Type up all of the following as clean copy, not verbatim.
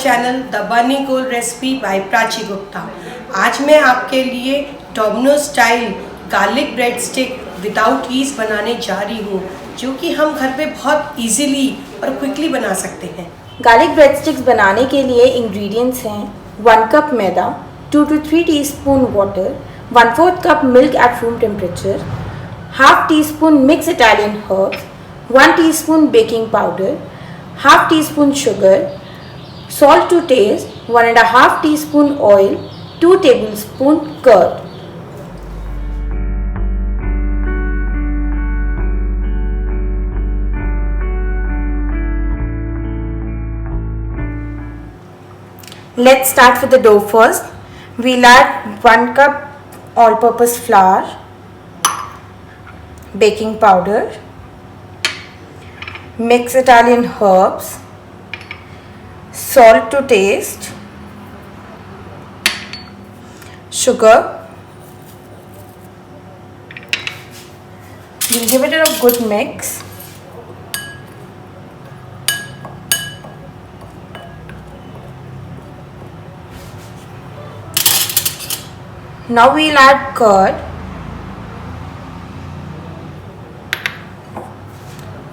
Channel the बनी गोल recipe bye Prachi Gupta. आज मैं आपके लिए Domino's style garlic bread stick without east बनाने जा रही हूँ, जो कि हम घर पे बहुत इजीली और क्विकली बना सकते हैं। गार्लिक ब्रेड स्टिक्स बनाने के लिए इंग्रेडिएंट्स हैं 1 cup maida, 2 to 3 teaspoon water, 1/4 cup milk at room temperature, half teaspoon mix Italian herbs, 1 teaspoon baking powder, half teaspoon sugar, salt to taste, 1.5 teaspoon oil, 2 tablespoon curd. Let's start with the dough first. We'll add 1 cup all-purpose flour, baking powder, mix Italian herbs, salt to taste, sugar. We'll give it a good mix. Now we'll add curd.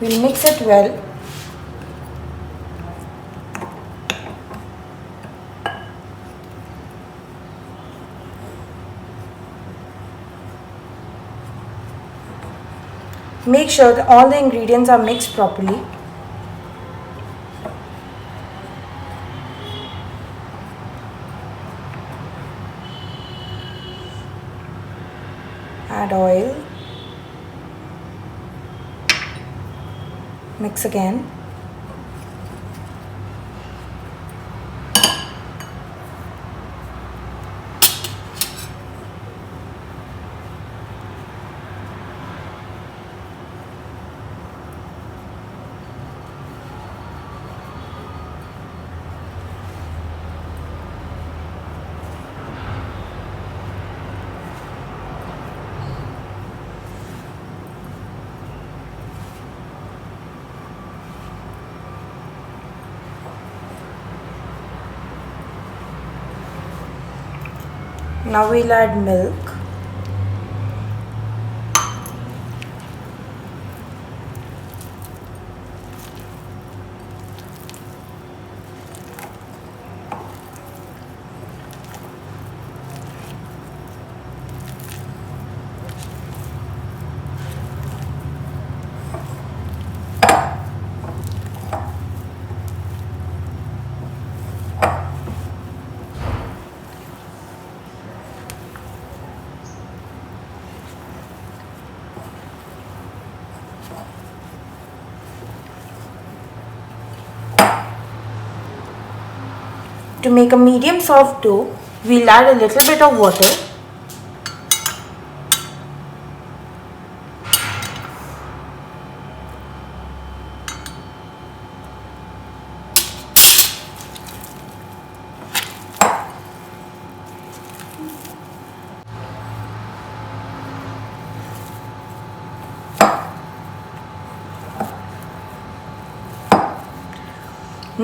We'll mix it well. Make sure that all the ingredients are mixed properly. Add oil. Mix again. Now we'll add milk. To make a medium soft dough, we'll add a little bit of water.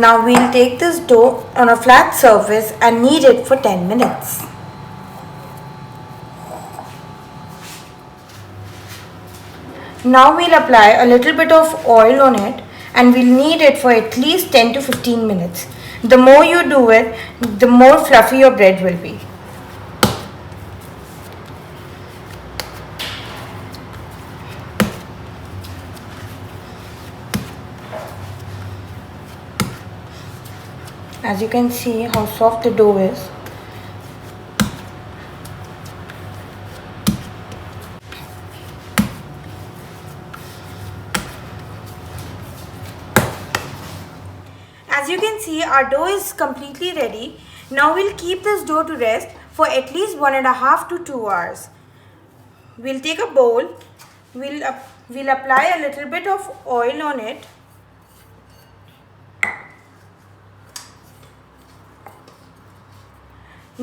Now we'll take this dough on a flat surface and knead it for 10 minutes. Now we'll apply a little bit of oil on it and we'll knead it for at least 10 to 15 minutes. The more you do it, the more fluffy your bread will be. As you can see how soft the dough is. As you can see, our dough is completely ready. Now we'll keep this dough to rest for at least 1.5 to 2 hours. We'll take a bowl. We'll apply a little bit of oil on it.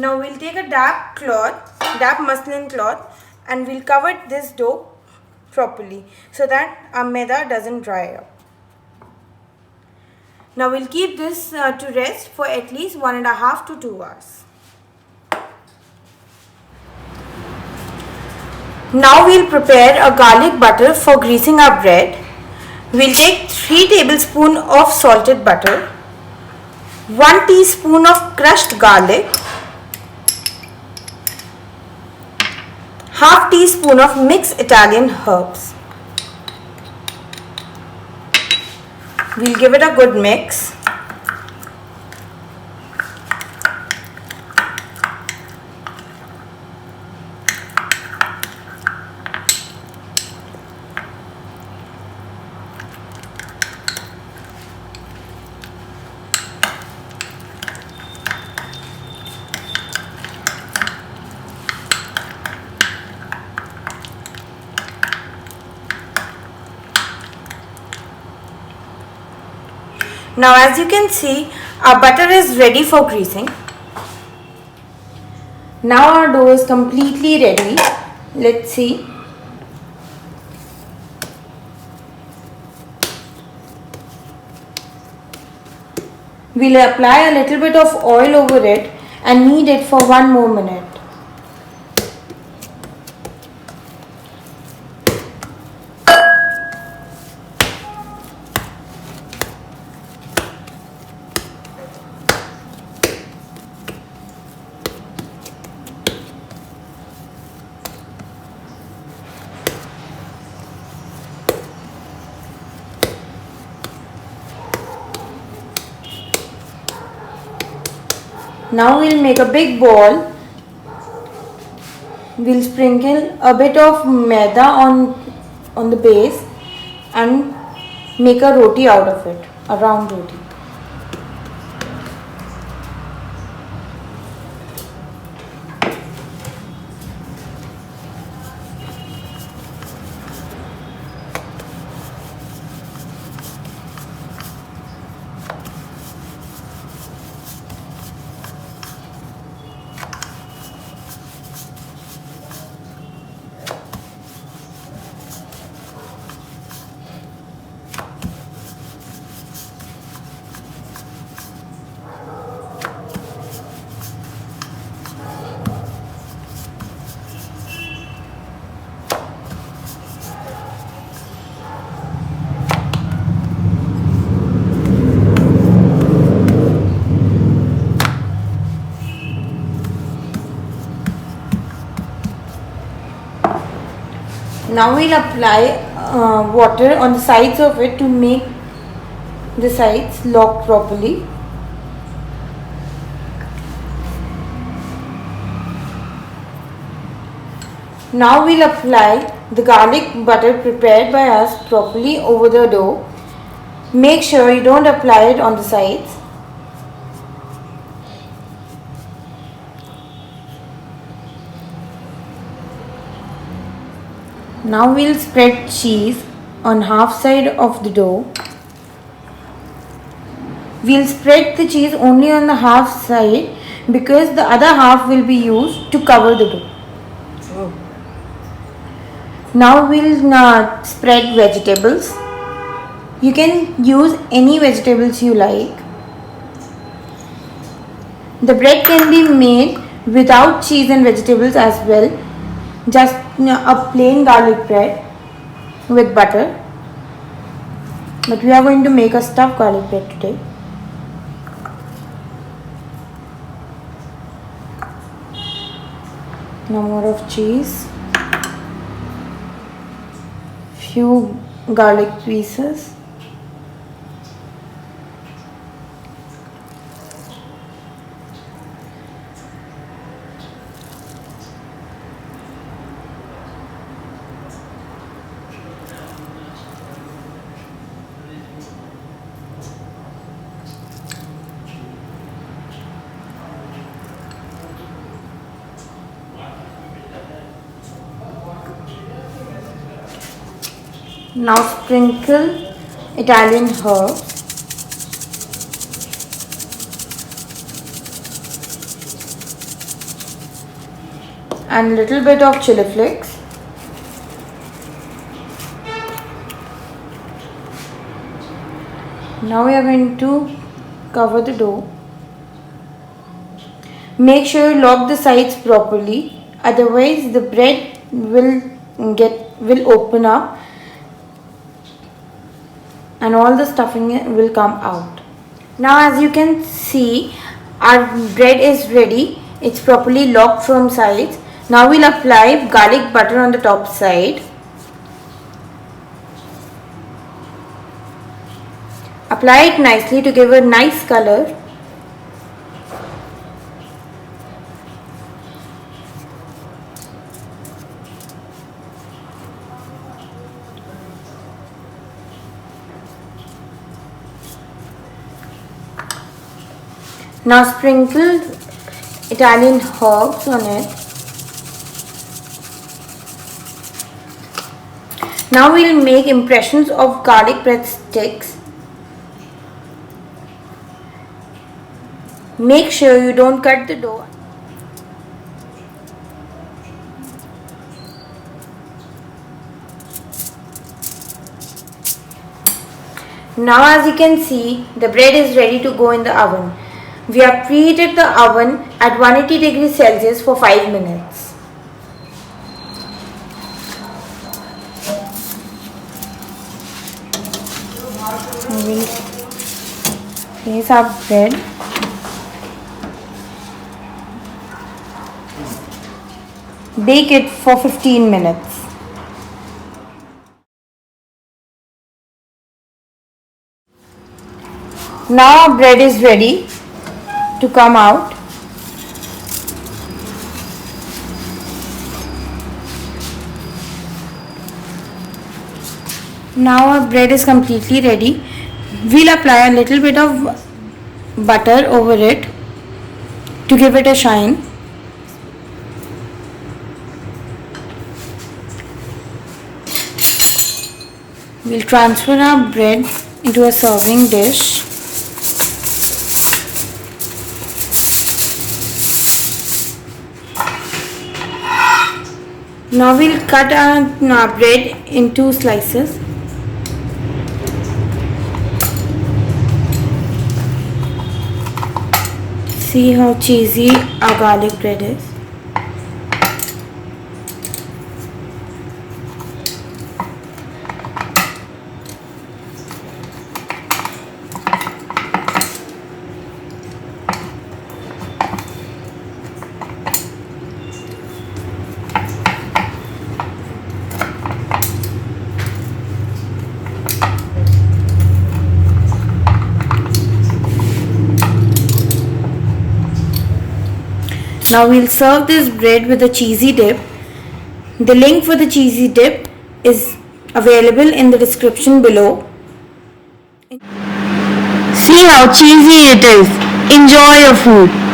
Now we'll take a damp muslin cloth, and we'll cover this dough properly so that our maida doesn't dry up. Now we'll keep this to rest for at least 1.5 to 2 hours. Now we'll prepare a garlic butter for greasing our bread. We'll take 3 tablespoons of salted butter, 1 teaspoon of crushed garlic, half teaspoon of mixed Italian herbs. We'll give it a good mix. Now as you can see, our butter is ready for greasing. Now our dough is completely ready. Let's see. We'll apply a little bit of oil over it and knead it for 1 more minute. Now we'll make a big ball. We'll sprinkle a bit of maida on the base and make a roti out of it, a round roti. Now we'll apply water on the sides of it to make the sides lock properly. Now we'll apply the garlic butter prepared by us properly over the dough. Make sure you don't apply it on the sides. Now we'll spread cheese on half side of the dough. We'll spread the cheese only on the half side because the other half will be used to cover the dough. Now we'll spread vegetables. You can use any vegetables you like. The bread can be made without cheese and vegetables as well. Just a plain garlic bread with butter. But we are going to make a stuffed garlic bread today. Now more of cheese. Few garlic pieces. Now sprinkle Italian herbs. And little bit of chili flakes. Now we are going to cover the dough. Make sure you lock the sides properly, otherwise the bread will open up and all the stuffing will come out. Now as you can see, our bread is ready. It's properly locked from sides. Now we'll apply garlic butter on the top side. Apply it nicely to give a nice color. Now sprinkle Italian herbs on it. Now we'll make impressions of garlic bread sticks. Make sure you don't cut the dough. Now as you can see, the bread is ready to go in the oven. We have preheated the oven at 180 degrees Celsius for 5 minutes. We will place our bread. Bake it for 15 minutes. Now our bread is ready to come out. Now our bread is completely ready. We'll apply a little bit of butter over it to give it a shine. We'll transfer our bread into a serving dish. Now we'll cut our bread into slices. See how cheesy our garlic bread is. Now we'll serve this bread with a cheesy dip. The link for the cheesy dip is available in the description below. See how cheesy it is. Enjoy your food.